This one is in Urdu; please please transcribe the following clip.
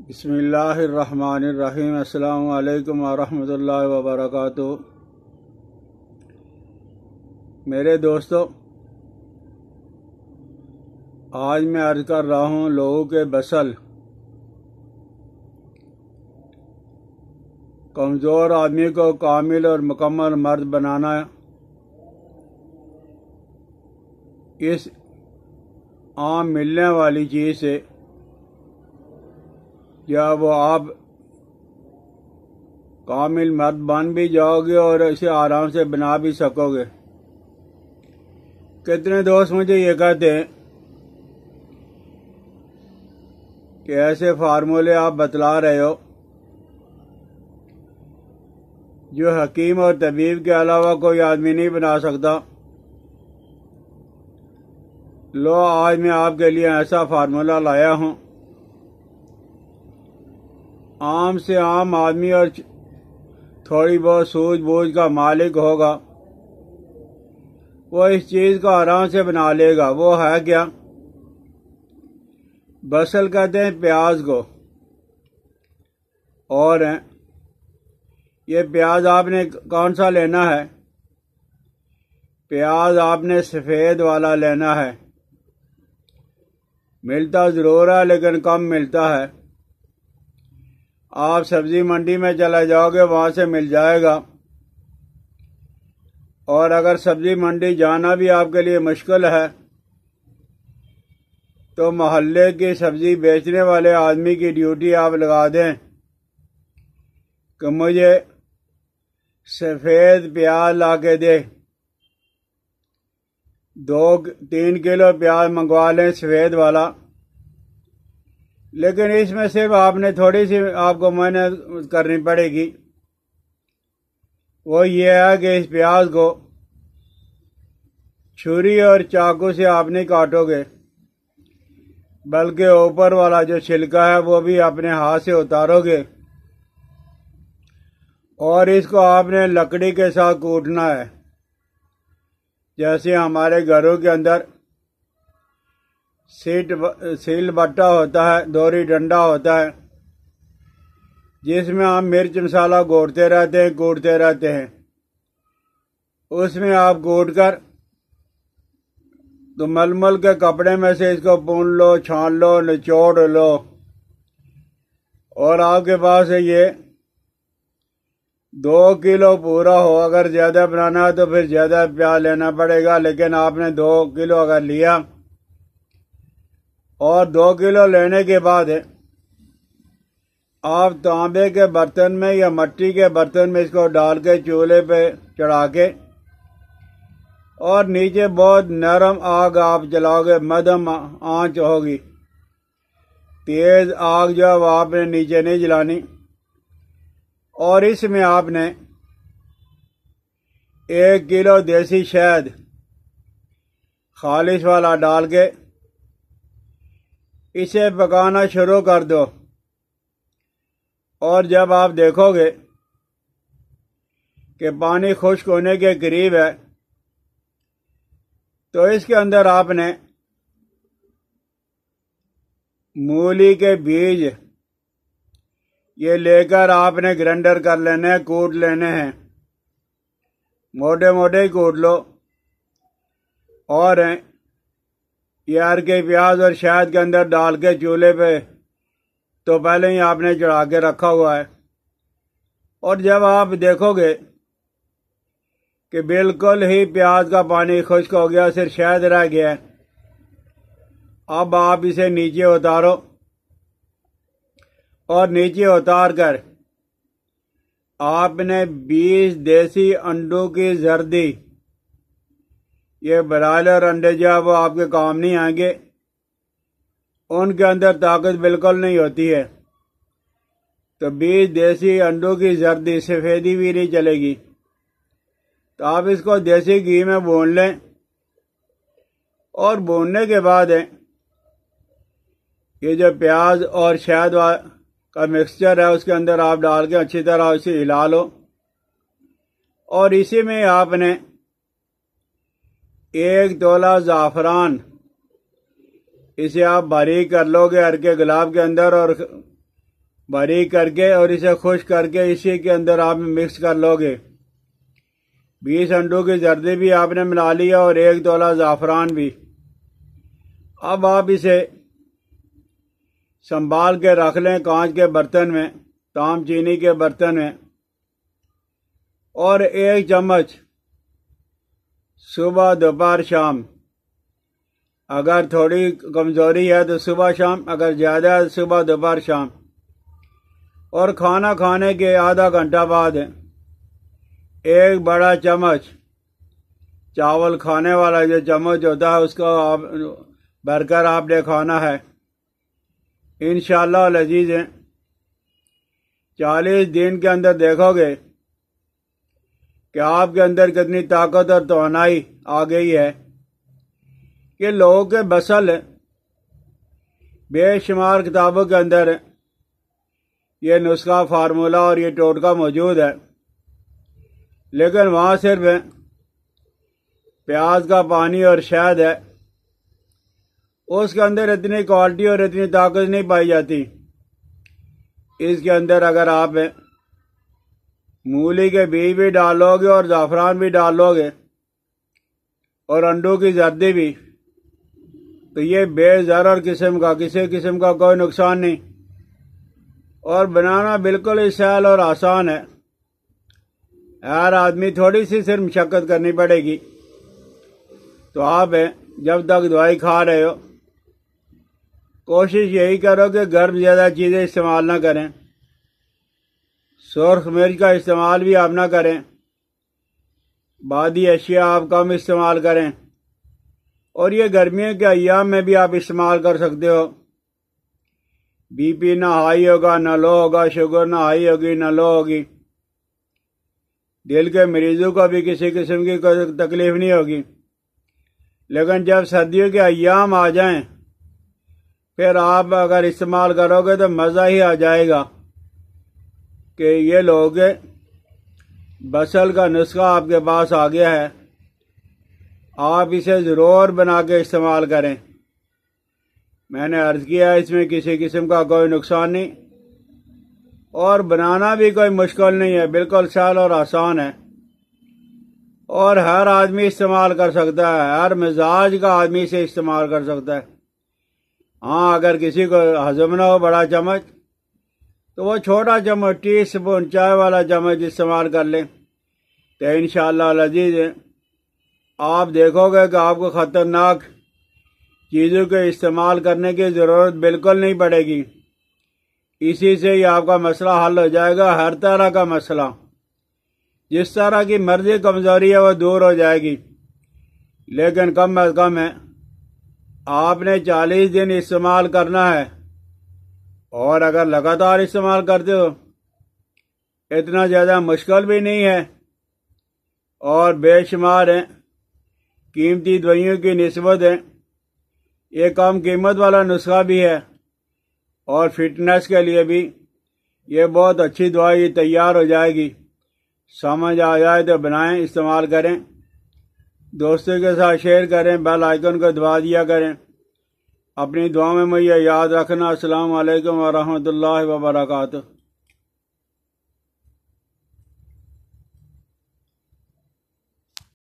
بسم اللہ الرحمن الرحیم۔ السلام علیکم ورحمۃ اللہ وبرکاتہ۔ میرے دوستو، آج میں عرض کر رہا ہوں لوگوں کے بسل کمزور آدمی کو کامل اور مکمل مرد بنانا۔ اس عام ملنے والی چیز سے یا وہ آپ کامل مرد بن بھی جاؤ گے اور اسے آرام سے بنا بھی سکو گے۔ کتنے دوست مجھے یہ کہتے ہیں کہ ایسے فارمولے آپ بتلا رہے ہو جو حکیم اور طبیب کے علاوہ کوئی آدمی نہیں بنا سکتا۔ لو، آج میں آپ کے لیے ایسا فارمولہ لایا ہوں، عام سے عام آدمی اور تھوڑی بہت سوجھ بوجھ کا مالک ہوگا، وہ اس چیز کو آرام سے بنا لے گا۔ وہ ہے کیا؟ بسل کہتے ہیں پیاز کو، اور یہ پیاز آپ نے کون سا لینا ہے؟ پیاز آپ نے سفید والا لینا ہے۔ ملتا ضرور ہے لیکن کم ملتا ہے۔ آپ سبزی منڈی میں چلے جاؤ گے، وہاں سے مل جائے گا، اور اگر سبزی منڈی جانا بھی آپ کے لیے مشکل ہے تو محلے کی سبزی بیچنے والے آدمی کی ڈیوٹی آپ لگا دیں کہ مجھے سفید پیاز لا کے دے، 2-3 کلو پیاز منگوا لیں سفید والا۔ لیکن اس میں صرف آپ نے تھوڑی سی آپ کو محنت کرنی پڑے گی، وہ یہ ہے کہ اس پیاز کو چھری اور چاقو سے آپ نہیں کاٹو گے، بلکہ اوپر والا جو چھلکا ہے وہ بھی اپنے ہاتھ سے اتارو گے، اور اس کو آپ نے لکڑی کے ساتھ کوٹنا ہے، جیسے ہمارے گھروں کے اندر سیل بٹا ہوتا ہے، دوری ڈنڈا ہوتا ہے، جس میں ہم مرچ مسالہ کوٹتے رہتے ہیں۔ اس میں آپ کوٹ کر تو ململ کے کپڑے میں سے اس کو پون لو، چھان لو، نچوڑ لو، اور آپ کے پاس یہ 2 کلو پورا ہو۔ اگر زیادہ بنانا ہے تو پھر زیادہ پیاز لینا پڑے گا، لیکن آپ نے 2 کلو اگر لیا، اور 2 کلو لینے کے بعد آپ تانبے کے برتن میں یا مٹی کے برتن میں اس کو ڈال کے چولہے پہ چڑھا کے، اور نیچے بہت نرم آگ آپ جلاؤ گے، مدھم آنچ ہوگی، تیز آگ جو ہے وہ آپ نے نیچے نہیں جلانی۔ اور اس میں آپ نے 1 کلو دیسی شہد خالص والا ڈال کے اسے پکانا شروع کر دو، اور جب آپ دیکھو گے کہ پانی خشک ہونے کے قریب ہے تو اس کے اندر آپ نے مولی کے بیج یہ لے کر آپ نے گرائنڈر کر لینے ہیں، کوٹ لینے ہیں، موٹے موٹے کوٹ لو، اور یہ ہر کے پیاز اور شہد کے اندر ڈال کے چولہے پہ تو پہلے ہی آپ نے چڑھا کے رکھا ہوا ہے۔ اور جب آپ دیکھو گے کہ بالکل ہی پیاز کا پانی خشک ہو گیا، صرف شہد رہ گیا ہے، اب آپ اسے نیچے اتارو، اور نیچے اتار کر آپ نے 20 دیسی انڈوں کی زردی، یہ برائلر انڈے جو ہے وہ آپ کے کام نہیں آئیں گے، ان کے اندر طاقت بالکل نہیں ہوتی ہے، تو 20 دیسی انڈوں کی زردی، سفیدی بھی نہیں چلے گی، تو آپ اس کو دیسی گھی میں بھون لیں، اور بھوننے کے بعد یہ جو پیاز اور شہد کا مکسچر ہے اس کے اندر آپ ڈال کے اچھی طرح اسے ہلا لو، اور اسی میں آپ نے 1 تولہ زعفران، اسے آپ باریک کر لو گے ہر کے گلاب کے اندر، اور باریک کر کے اور اسے خشک کر کے اسی کے اندر آپ مکس کر لو گے۔ 20 انڈوں کی زردی بھی آپ نے ملا لیا اور 1 تولہ زعفران بھی۔ اب آپ اسے سنبھال کے رکھ لیں کانچ کے برتن میں، تام چینی کے برتن میں، اور 1 چمچ صبح دوپہر شام، اگر تھوڑی کمزوری ہے تو صبح شام، اگر زیادہ ہے تو صبح دوپہر شام، اور کھانا کھانے کے آدھا گھنٹہ بعد 1 بڑا چمچ چاول کھانے والا جو چمچ ہوتا ہے اس کو آپ بھر کر آپ نے کھانا ہے۔ انشاءاللہ العزیز 40 دن کے اندر دیکھو گے کہ آپ کے اندر کتنی طاقت اور توانائی آ گئی ہے کہ لوگوں کے بسل بے شمار کتابوں کے اندر یہ نسخہ، فارمولہ اور یہ ٹوٹکا موجود ہے، لیکن وہاں صرف پیاز کا پانی اور شہد ہے، اس کے اندر اتنی کوالٹی اور اتنی طاقت نہیں پائی جاتی۔ اس کے اندر اگر آپ مولی کے بیج بھی ڈالو گے اور زعفران بھی ڈالو گے اور انڈوں کی زردی بھی، تو یہ بے ضرر قسم کا، کسی قسم کا کوئی نقصان نہیں، اور بنانا بالکل ہی سہل اور آسان ہے۔ ہر آدمی تھوڑی سی صرف مشقت کرنی پڑے گی۔ تو آپ جب تک دوائی کھا رہے ہو کوشش یہی کرو کہ گرم زیادہ چیزیں استعمال نہ کریں، سرخ مرچ کا استعمال بھی آپ نہ کریں، بادی اشیاء آپ کم استعمال کریں، اور یہ گرمیوں کے ایام میں بھی آپ استعمال کر سکتے ہو۔ بی پی نہ ہائی ہوگا نہ لو ہوگا، شوگر نہ ہائی ہوگی نہ لو ہوگی، دل کے مریضوں کو بھی کسی قسم کی کوئی تکلیف نہیں ہوگی۔ لیکن جب سردیوں کے ایام آ جائیں پھر آپ اگر استعمال کرو گے تو مزہ ہی آ جائے گا کہ یہ لوگ بسل کا نسخہ آپ کے پاس آ گیا ہے، آپ اسے ضرور بنا کے استعمال کریں۔ میں نے عرض کیا اس میں کسی قسم کا کوئی نقصان نہیں، اور بنانا بھی کوئی مشکل نہیں ہے، بالکل سہل اور آسان ہے، اور ہر آدمی استعمال کر سکتا ہے، ہر مزاج کا آدمی اسے استعمال کر سکتا ہے۔ ہاں اگر کسی کو ہضم نہ ہو بڑا چمچ تو وہ چھوٹا چمچ، ٹی اسپون، چائے والا چمچ استعمال کر لیں، تو انشاءاللہ العزیز آپ دیکھو گے کہ آپ کو خطرناک چیزوں کے استعمال کرنے کی ضرورت بالکل نہیں پڑے گی۔ اسی سے ہی آپ کا مسئلہ حل ہو جائے گا، ہر طرح کا مسئلہ، جس طرح کی مرضی کمزوری ہے وہ دور ہو جائے گی۔ لیکن کم از کم ہے آپ نے 40 دن استعمال کرنا ہے، اور اگر لگاتار استعمال کرتے ہو اتنا زیادہ مشکل بھی نہیں ہے، اور بے شمار قیمتی دوائیوں کی نسبت ہے یہ کم قیمت والا نسخہ بھی ہے، اور فٹنس کے لیے بھی یہ بہت اچھی دوائی تیار ہو جائے گی۔ سمجھ آ جائے تو بنائیں، استعمال کریں، دوستوں کے ساتھ شیئر کریں، بیل آئیکن کو دبا دیا کریں۔ اپنی دعا میں مجھے یاد رکھنا۔ السلام علیکم ورحمۃ اللہ وبرکاتہ۔